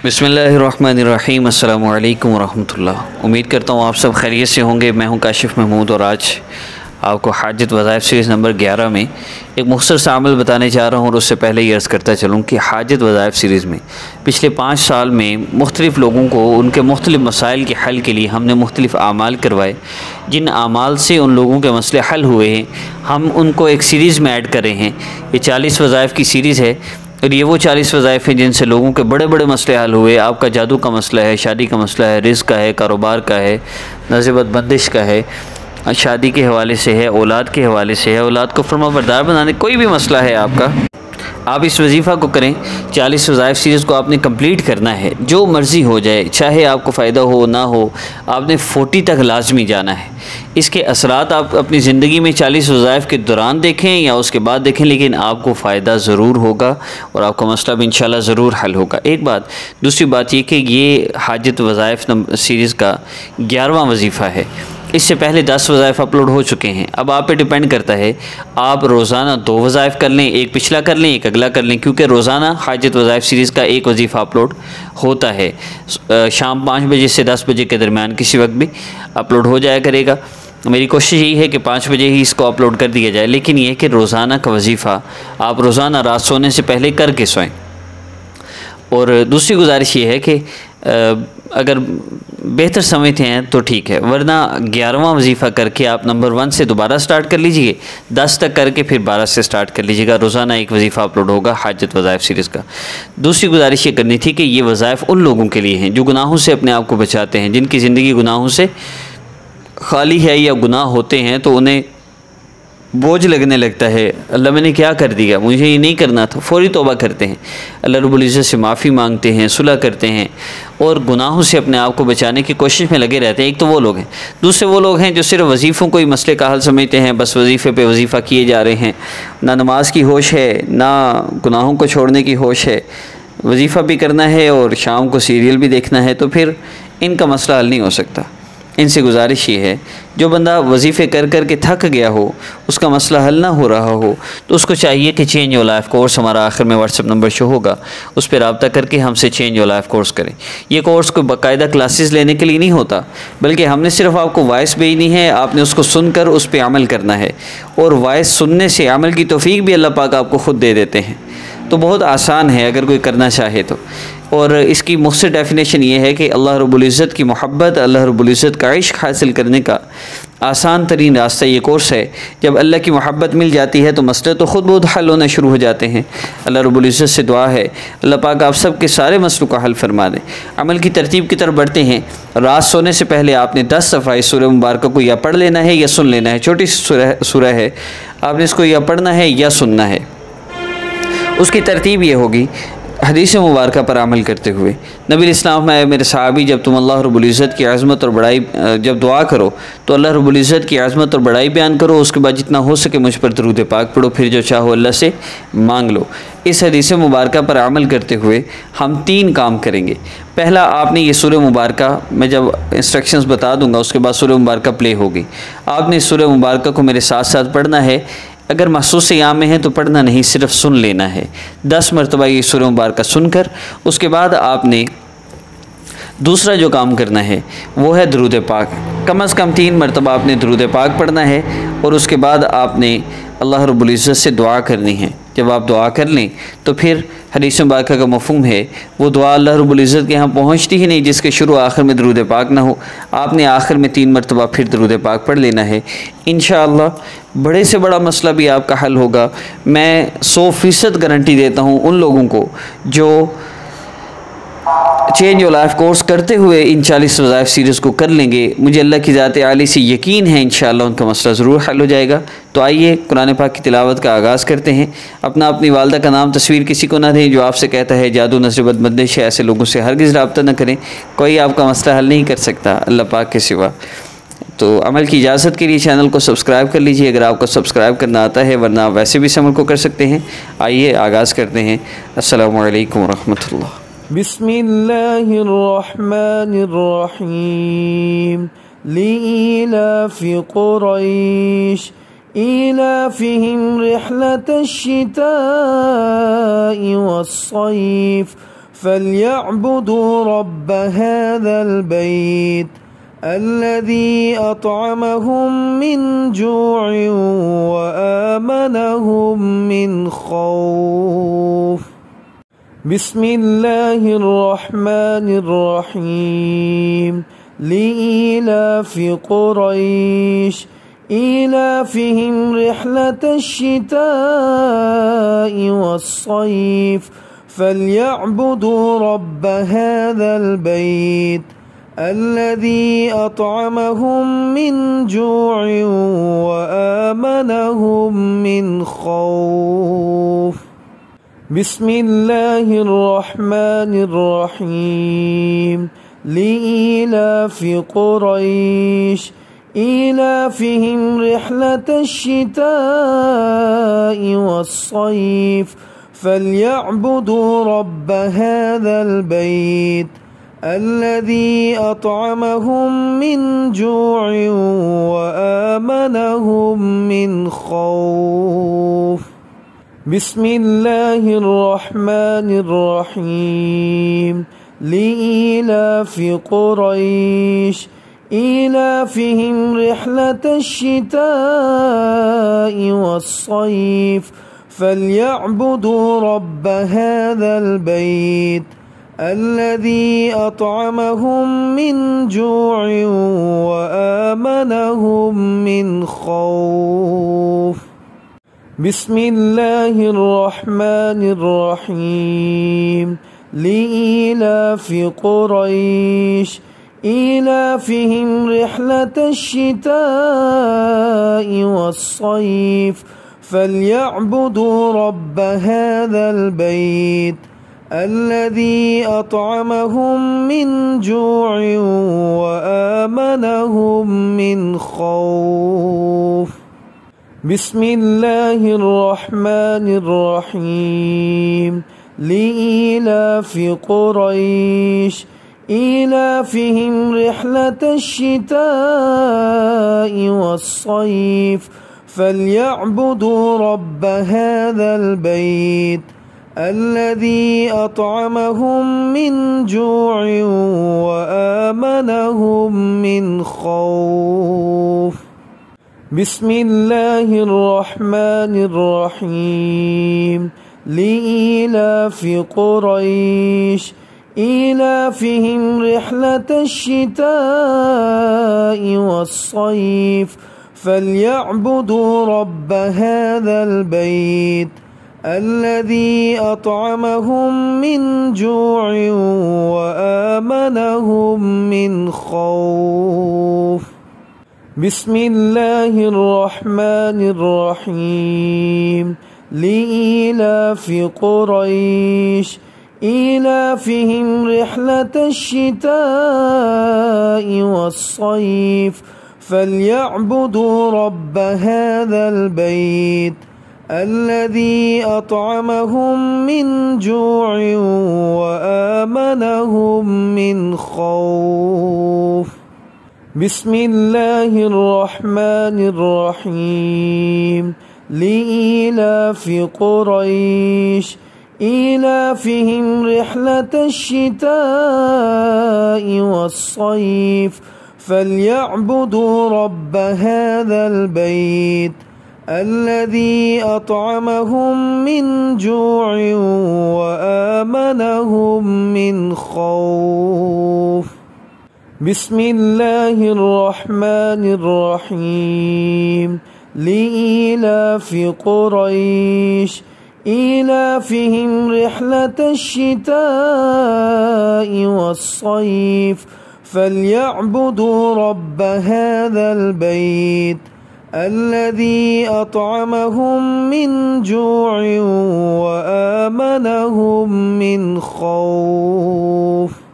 बिस्मिल्लाहिर्रहमानिर्रहीम। अस्सलामु अलैकुम वरहमतुल्लाह। उम्मीद करता हूँ आप सब खैरियत से होंगे। मैं हूँ काशिफ महमूद और आज आपको हाजत वज़ाइफ सीरीज़ नंबर 11 में एक मुख्तसर सा अमल बताने जा रहा हूँ। और उससे पहले ये अर्ज़ करता चलूँ कि हाजत वज़ाइफ सीरीज़ में पिछले 5 साल में मुख्तलिफ़ लोगों को उनके मुख्तलिफ़ मसाइल के हल के लिए हमने मुख्तलिफ़ आमाल करवाए। जिन आमाल से उन लोगों के मसले हल हुए हैं हम उनको एक सीरीज़ में ऐड कर रहे हैं। ये 40 वज़ाइफ की सीरीज़ है और ये वो 40 वज़ाइफ हैं जिनसे लोगों के बड़े बड़े मसले हल हुए। आपका जादू का मसला है, शादी का मसला है, रिज़्क़ का है, कारोबार का है, नज़बत बंदिश का है, शादी के हवाले से है, औलाद के हवाले से है, औलाद को फरमाबरदार बनाने, कोई भी मसला है आपका, आप इस वजीफ़ा को करें। 40 वज़ाइफ सीरीज़ को आपने कंप्लीट करना है। जो मर्ज़ी हो जाए, चाहे आपको फ़ायदा हो ना हो, आपने 40 तक लाजमी जाना है। इसके असरात आप अपनी ज़िंदगी में 40 वज़ाइफ के दौरान देखें या उसके बाद देखें, लेकिन आपको फ़ायदा ज़रूर होगा और आपका मसला भी इंशाल्लाह ज़रूर हल होगा। एक बात। दूसरी बात ये कि ये हाजत वज़ाइफ सीरीज़ का 11वां वजीफ़ा है। इससे पहले 10 वज़ाइफ अपलोड हो चुके हैं। अब आप पे डिपेंड करता है, आप रोज़ाना 2 वज़ाइफ कर लें, एक पिछला कर लें, एक अगला कर लें, क्योंकि रोज़ाना हाजत वज़ाइफ सीरीज़ का एक वजीफ़ा अपलोड होता है। शाम 5 बजे से 10 बजे के दरमियान किसी वक्त भी अपलोड हो जाया करेगा। मेरी कोशिश यही है कि 5 बजे ही इसको अपलोड कर दिया जाए, लेकिन यह कि रोज़ाना का वजीफ़ा आप रोज़ाना रात सोने से पहले करके सोएं। और दूसरी गुजारिश ये है कि अगर बेहतर समझते हैं तो ठीक है, वरना 11वां वजीफ़ा करके आप नंबर 1 से दोबारा स्टार्ट कर लीजिए, 10 तक करके फिर 12 से स्टार्ट कर लीजिएगा। रोज़ाना एक वजीफ़ा अपलोड होगा हाजत वज़ाइफ सीरीज़ का। दूसरी गुजारिश ये करनी थी कि ये वज़ाइफ उन लोगों के लिए हैं जो गुनाहों से अपने आप को बचाते हैं, जिनकी ज़िंदगी गुनाहों से खाली है या गुनाह होते हैं तो उन्हें बोझ लगने लगता है, अल्लाह मैंने क्या कर दिया, मुझे ये नहीं करना था। फ़ौरी तौबा करते हैं, अल्लाह रब्बुल इज़्ज़त से माफ़ी मांगते हैं, सुलह करते हैं और गुनाहों से अपने आप को बचाने की कोशिश में लगे रहते हैं। एक तो वो लोग हैं। दूसरे वो लोग हैं जो सिर्फ वजीफ़ों को ही मसले का हल समझते हैं, बस वजीफ़े पे वजीफ़ा किए जा रहे हैं, ना नमाज की होश है, ना गुनाहों को छोड़ने की होश है। वजीफ़ा भी करना है और शाम को सीरियल भी देखना है, तो फिर इनका मसला हल नहीं हो सकता। इनसे गुजारिश ये है, जो बंदा वजीफ़े कर कर के थक गया हो, उसका मसला हल ना हो रहा हो, तो उसको चाहिए कि चेंज योर लाइफ कोर्स, हमारा आखिर में व्हाट्सएप नंबर शो होगा, उस पर रब्ता करके हमसे चेंज योर लाइफ कोर्स करें। ये कोर्स कोई बाकायदा क्लासेस लेने के लिए नहीं होता, बल्कि हमने सिर्फ आपको वॉइस भेजनी है, आपने उसको सुनकर उस पर अमल करना है। और वॉइस सुनने से अमल की तौफीक भी अल्लाह पाक आपको ख़ुद दे देते हैं। तो बहुत आसान है अगर कोई करना चाहे तो। और इसकी मुख्तसर डेफिनेशन ये है कि अल्लाह रब्बुल इज़्ज़त की मोहब्बत, अल्लाह रब्बुल इज़्ज़त का इश्क हासिल करने का आसान तरीन रास्ता ये कोर्स है। जब अल्लाह की मोहब्बत मिल जाती है तो मसले तो ख़ुद बहुत हल होना शुरू हो जाते हैं। अल्लाह रब्बुल इज़्ज़त से दुआ है अल्लाह पाक आप सब के सारे मसलों का हल फरमा दें। अमल की तरतीब की तरफ बढ़ते हैं। रात सोने से पहले आपने 10 दफ़ा इस सूरह मुबारक को या पढ़ लेना है या सुन लेना है। छोटी सूरह है, आपने इसको या पढ़ना है या सुनना है। उसकी तरतीब ये होगी, हदीस मुबारक पर अमल करते हुए नबी इस्लाम में, मेरे सहाबी, जब तुम अल्लाह रब्बुल इज़्ज़त की अज़मत और बड़ाई, जब दुआ करो तो अल्लाह रब्बुल इज़्ज़त की अज़मत और बड़ाई बयान करो, उसके बाद जितना हो सके मुझ पर दरूद पाक पढ़ो, फिर जो चाहो अल्लाह से मांग लो। इस हदीस मुबारक पर अमल करते हुए हम 3 काम करेंगे। पहला, आपने ये सूरह मुबारक, मैं जब इंस्ट्रक्शंस बता दूँगा उसके बाद सूरह मुबारक प्ले होगी, आपने इस सूरह मुबारक को मेरे साथ साथ पढ़ना है। अगर महसूस याम में है तो पढ़ना नहीं, सिर्फ सुन लेना है 10 मरतबा ये सूरह मुबारक सुनकर। उसके बाद आपने दूसरा जो काम करना है वो है दरूद पाक। कम अज़ कम 3 मरतबा आपने दरूद पाक पढ़ना है और उसके बाद आपने अल्लाह रब्बुल इज़्ज़त से दुआ करनी है। जब आप दुआ कर लें तो फिर हदीस मुबारक का मफ़हूम है वो दुआ अल्लाह रब्बुल इज़्ज़त के यहाँ पहुँचती ही नहीं जिसके शुरू आखिर में दरूद पाक ना हो। आपने आखिर में 3 मरतबा फिर दरूद पाक पढ़ लेना है। इंशाअल्लाह बड़े से बड़ा मसला भी आपका हल होगा। मैं 100% गारंटी देता हूँ उन लोगों को जो चेंज योर लाइफ कोर्स करते हुए इन 40 वज़ाइफ सीरीज़ को कर लेंगे। मुझे अल्लाह की ज़ात आली से यकीन है इंशाअल्लाह उनका मसला ज़रूर हल हो जाएगा। तो आइए कुरान पाक की तिलावत का आगाज़ करते हैं। अपनी वालदा का नाम तस्वीर किसी को ना दें जो आपसे कहता है जादू नज़रबद बंदिश है। ऐसे लोगों से हरगिज़ रब्ता न करें, कोई आपका मसला हल नहीं कर सकता अल्लाह पाक के सिवा। तो अमल की इजाज़त के लिए चैनल को सब्सक्राइब कर लीजिए अगर आपको सब्सक्राइब करना आता है, वरना वैसे भी इस अमल को कर सकते हैं। आइए आगाज़ करते हैं। अस्सलामु अलैकुम वरहमतुल्लाह। बिस्मिल्लाहिर्रहमानिर्रहीम। लिइलाफि कुरैश इलाफिहिम रिहलतश शिताइ वस्सैफ فليعبدوا رب هذا البيت الذي أطعمهم من جوع وآمنهم من خوف. بسم الله الرحمن الرحيم. لإيلاف قريش إيلافهم رحلة الشتاء والصيف فليعبدوا رب هذا البيت الذي أطعمهم من جوع وآمنهم من خوف. بسم الله الرحمن الرحيم. لإيلاف قريش إيلافهم رحلة الشتاء والصيف فليعبدوا رب هذا البيت الذي أطعمهم من جوع وآمنهم من خوف. بسم الله الرحمن الرحيم. لإيلاف قريش إيلافهم رحلة الشتاء والصيف فليعبدوا رب هذا البيت الذي أطعمهم من جوع وآمنهم من خوف. بسم الله الرحمن الرحيم. لإيلاف قريش إيلافهم رحلة الشتاء والصيف فليعبدوا رب هذا البيت الذي أطعمهم من جوع وآمنهم من خوف. بسم الله الرحمن الرحيم. لإيلاف قريش إيلافهم رحلة الشتاء والصيف فليعبدوا رب هذا البيت الذي أطعمهم من جوع وآمنهم من خوف. بسم الله الرحمن الرحيم. لإيلاف قريش إيلافهم رحلة الشتاء والصيف فليعبدوا رب هذا البيت الذي أطعمهم من جوع وآمنهم من خوف. بسم الله الرحمن الرحيم. لإيلاف قريش إيلافهم رحلة الشتاء والصيف فليعبدوا رب هذا البيت الذي أطعمهم من جوع وآمنهم من خوف. بسم الله الرحمن الرحيم. لإيلاف قريش إيلافهم رحلة الشتاء والصيف فليعبدوا رب هذا البيت الذي أطعمهم من جوع وآمنهم من خوف. بسم الله الرحمن الرحيم. لإيلاف قريش إيلافهم رحلة الشتاء والصيف فليعبدوا رب هذا البيت الذي أطعمهم من جوع وآمنهم من خوف.